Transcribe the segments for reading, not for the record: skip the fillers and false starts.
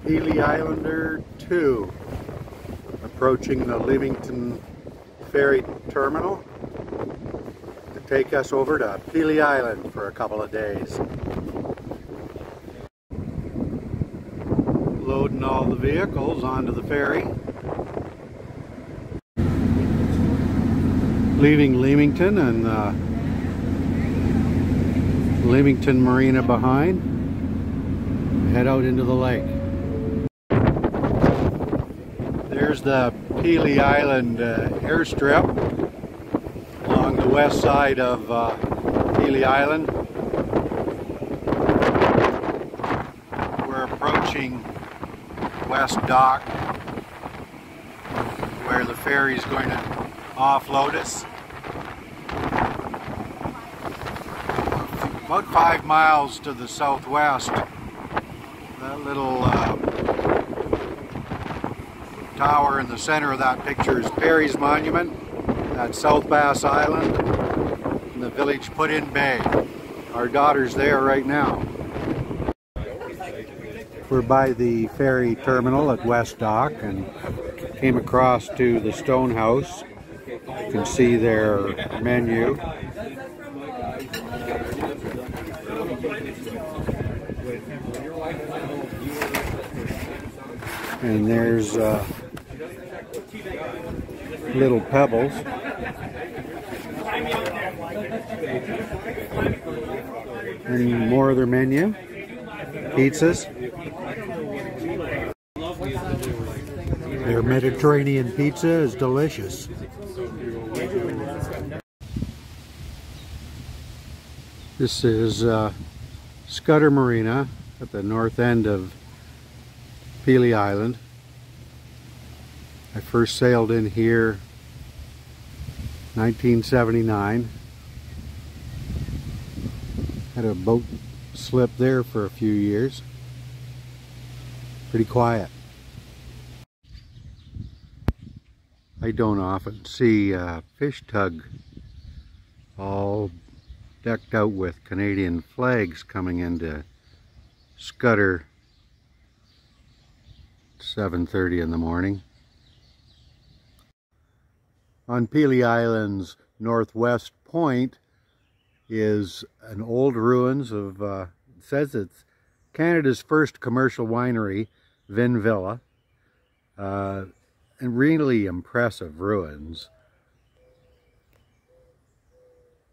Pelee Islander 2, approaching the Leamington ferry terminal to take us over to Pelee Island for a couple of days. Loading all the vehicles onto the ferry, leaving Leamington and Leamington Marina behind, head out into the lake. There's the Pelee Island airstrip along the west side of Pelee Island. We're approaching West Dock, where the ferry is going to offload us. About 5 miles to the southwest, that little tower in the center of that picture is Perry's Monument at South Bass Island in the village Put-in Bay. Our daughter's there right now. We're by the ferry terminal at West Dock and came across to the Stone House. You can see their menu. And there's little pebbles. And more of their menu. Pizzas. Their Mediterranean pizza is delicious. This is Scudder Marina at the north end of Pelee Island. I first sailed in here 1979. Had a boat slip there for a few years. Pretty quiet. I don't often see fish tug all decked out with Canadian flags coming into Scudder 7:30 in the morning. On Pelee Island's northwest point is an old ruins of, it says it's Canada's first commercial winery, Vin Villa. And really impressive ruins.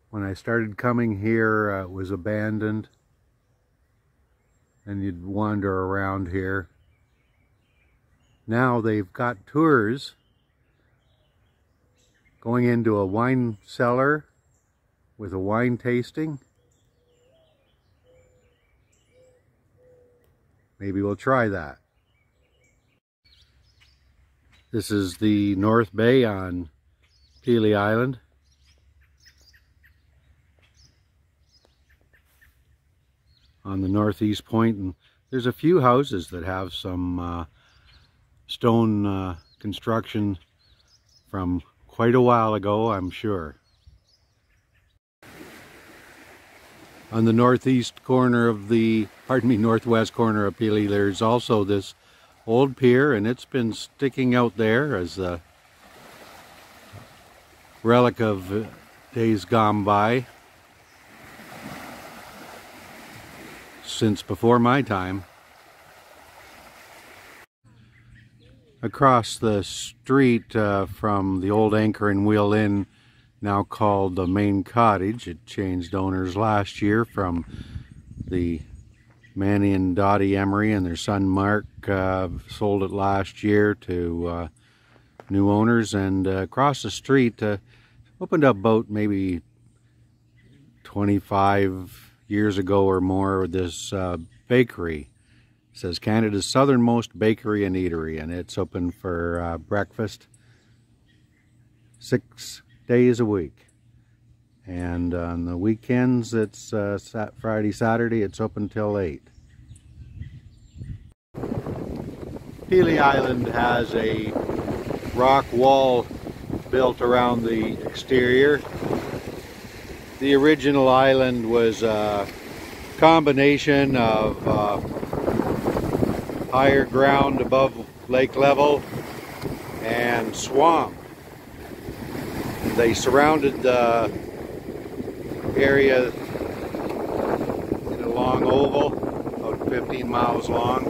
When I started coming here, it was abandoned, and you'd wander around here. Now they've got tours going into a wine cellar with a wine tasting. Maybe we'll try that. This is the North Bay on Pelee Island. On the northeast point, and there's a few houses that have some stone construction from quite a while ago, I'm sure. On the northeast corner of the, northwest corner of Pelee, there's also this old pier, and it's been sticking out there as a relic of days gone by, since before my time. Across the street from the old Anchor and Wheel Inn, now called the Main Cottage, it changed owners last year from the Manny and Dottie Emery and their son Mark sold it last year to new owners, and across the street opened up about maybe 25 years ago or more, this bakery. It says Canada's southernmost bakery and eatery, and it's open for breakfast 6 days a week. And on the weekends, it's Friday, Saturday, it's open till 8. Pelee Island has a rock wall built around the exterior. The original island was a combination of higher ground above lake level and swamp. They surrounded the area in a long oval, about 15 miles long,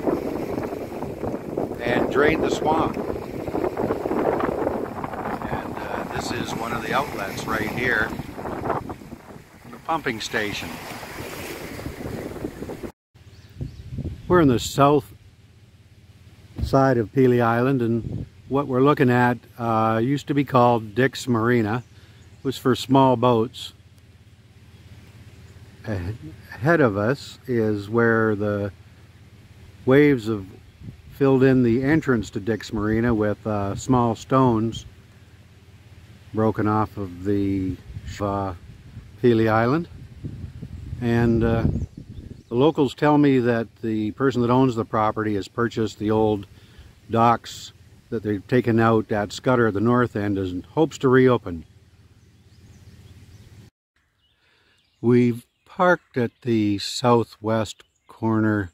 and drained the swamp. And this is one of the outlets right here, the pumping station. We're on the south side of Pelee Island, and what we're looking at used to be called Dick's Marina. It was for small boats. Ahead of us is where the waves have filled in the entrance to Dick's Marina with small stones broken off of the Pelee Island. And the locals tell me that the person that owns the property has purchased the old docks that they've taken out at Scudder at the north end and hopes to reopen. We've parked at the southwest corner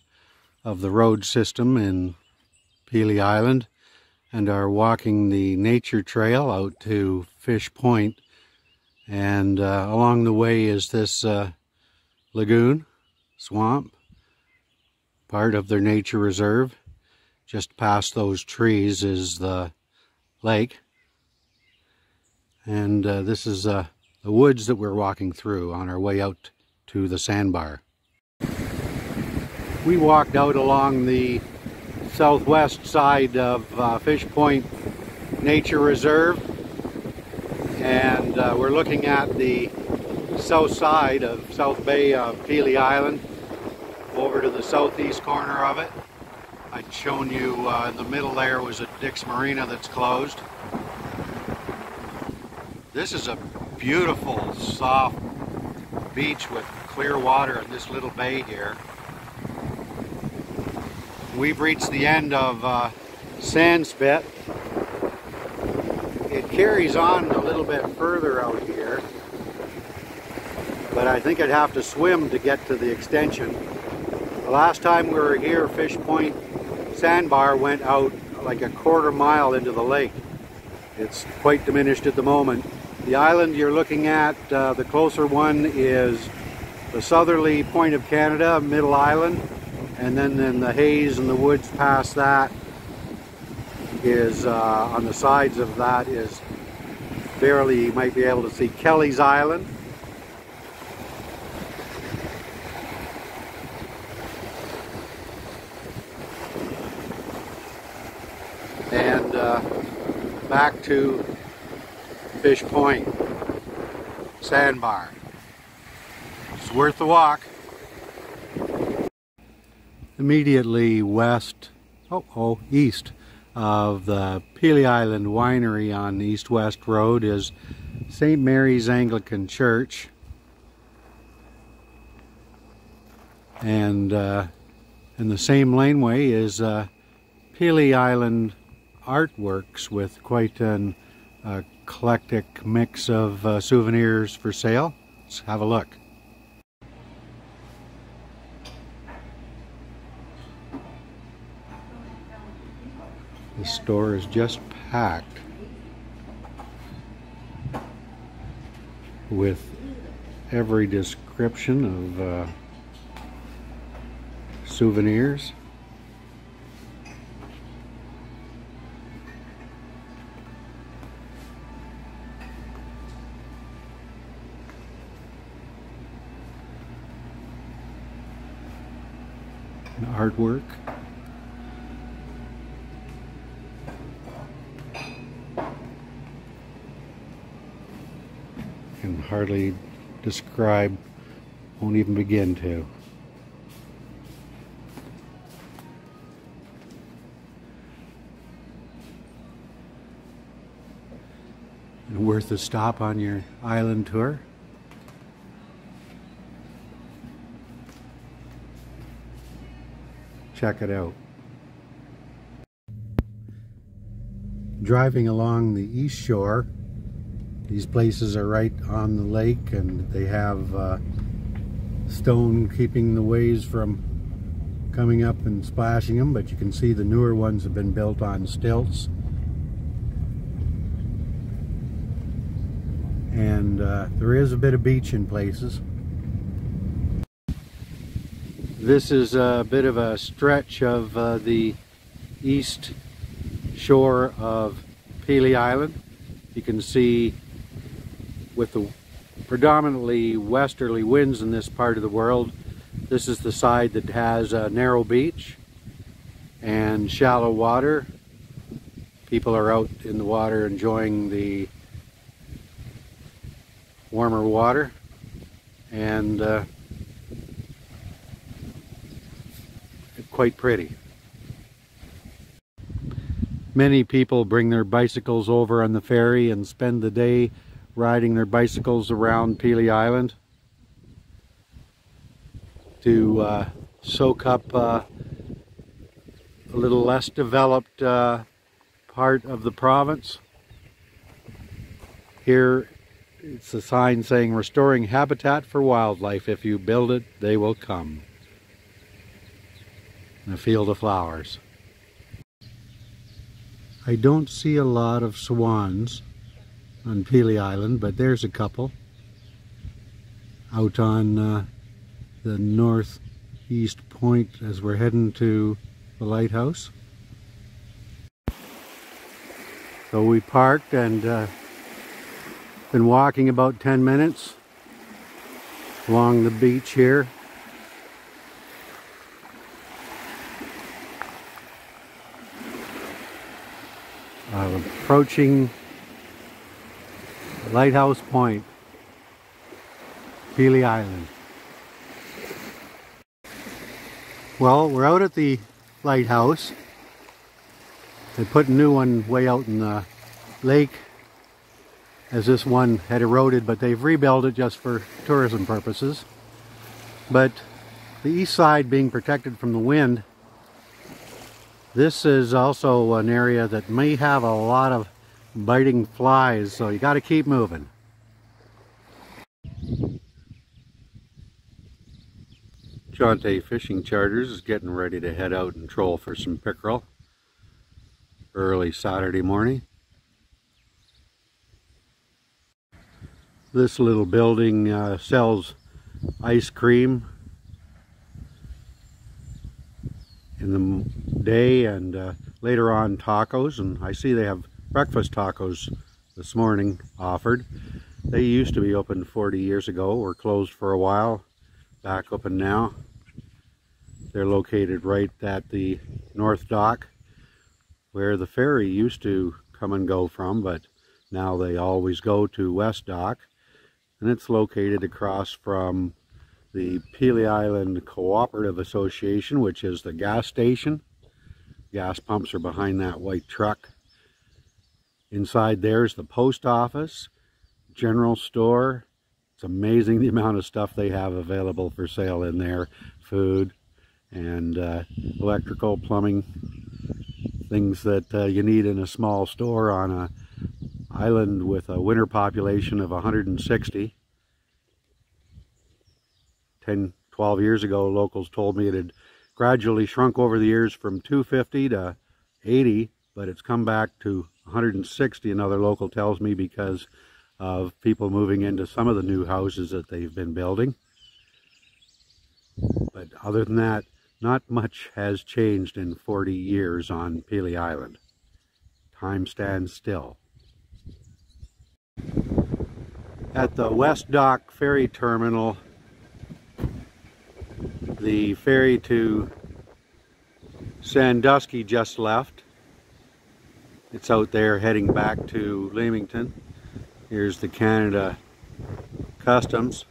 of the road system in Pelee Island and are walking the nature trail out to Fish Point. And along the way is this lagoon, swamp, part of their nature reserve. Just past those trees is the lake. And this is the woods that we're walking through on our way out to the sandbar. We walked out along the southwest side of Fish Point Nature Reserve, and we're looking at the south side of South Bay of Pelee Island, over to the southeast corner of it. I'd shown you in the middle there was a Dick's Marina that's closed. This is a beautiful soft beach with clear water in this little bay here. We've reached the end of Sandspit. It carries on a little bit further out here, but I think I'd have to swim to get to the extension. The last time we were here, Fish Point Sandbar went out like a quarter mile into the lake. It's quite diminished at the moment. The island you're looking at, the closer one, is the southerly point of Canada, Middle Island, and then in the haze and the woods past that is, on the sides of that is barely, you might be able to see Kelly's Island. And back to Fish Point Sandbar. It's worth the walk. Immediately west, east of the Pelee Island Winery on the East-West Road is St. Mary's Anglican Church. And in the same laneway is Pelee Island Artworks with quite an eclectic mix of souvenirs for sale. Let's have a look. The store is just packed with every description of souvenirs. And artwork. Can hardly describe, won't even begin to. And worth a stop on your island tour. Check it out. Driving along the east shore, these places are right on the lake, and they have stone keeping the waves from coming up and splashing them, but you can see the newer ones have been built on stilts. And there is a bit of beach in places. This is a bit of a stretch of the east shore of Pelee Island. You can see with the predominantly westerly winds in this part of the world, this is the side that has a narrow beach and shallow water. People are out in the water enjoying the warmer water, and quite pretty. Many people bring their bicycles over on the ferry and spend the day riding their bicycles around Pelee Island to soak up a little less developed part of the province. Here it's a sign saying restoring habitat for wildlife. If you build it, they will come. And a field of flowers. I don't see a lot of swans on Pelee Island, but there's a couple out on the northeast point as we're heading to the lighthouse. So we parked and been walking about 10 minutes along the beach here. Approaching Lighthouse Point, Pelee Island. Well, we're out at the lighthouse. They put a new one way out in the lake, as this one had eroded, but they've rebuilt it just for tourism purposes. But the east side being protected from the wind, this is also an area that may have a lot of biting flies, so you got to keep moving. Jonte Fishing Charters is getting ready to head out and troll for some pickerel early Saturday morning. This little building sells ice cream in the day, and later on tacos, and I see they have breakfast tacos this morning offered. They used to be open 40 years ago, were closed for a while, back open now. They're located right at the North Dock, where the ferry used to come and go from, but now they always go to West Dock, and it's located across from the Pelee Island Cooperative Association, which is the gas station. Gas pumps are behind that white truck. Inside there's the post office, general store. It's amazing the amount of stuff they have available for sale in there. Food and electrical, plumbing, things that you need in a small store on an island with a winter population of 160. 10-12 years ago, locals told me it had gradually shrunk over the years from 250 to 80, but it's come back to 160, another local tells me, because of people moving into some of the new houses that they've been building. But other than that, not much has changed in 40 years on Pelee Island. Time stands still. At the West Dock Ferry Terminal, the ferry to Sandusky just left. It's out there heading back to Leamington. Here's the Canada Customs.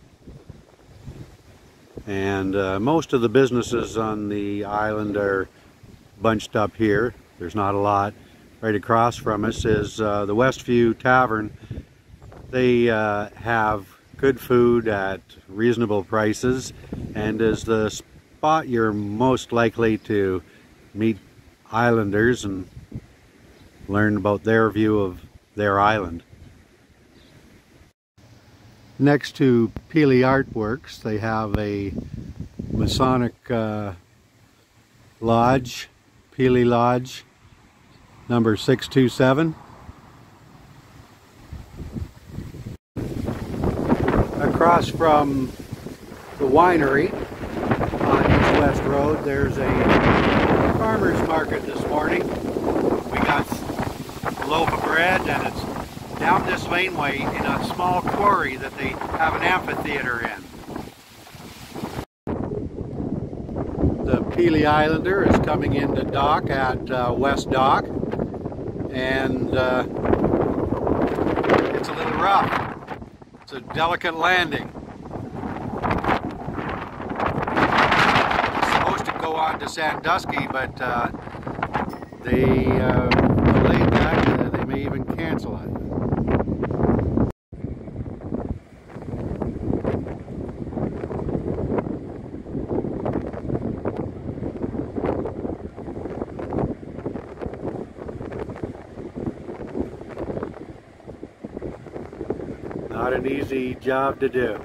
And most of the businesses on the island are bunched up here. There's not a lot. Right across from us is the Westview Tavern. They have good food at reasonable prices, and is the spot you're most likely to meet islanders and learn about their view of their island. Next to Pelee Artworks, they have a Masonic Lodge, Pelee Lodge, number 627. Across from the winery on East West Road, there's a farmer's market this morning. We got a loaf of bread, and it's down this laneway in a small quarry that they have an amphitheater in. The Pelee Islander is coming into dock at West Dock, and it's a little rough. It's a delicate landing. It's supposed to go on to Sandusky, but they delayed that. They may even cancel it. Not an easy job to do.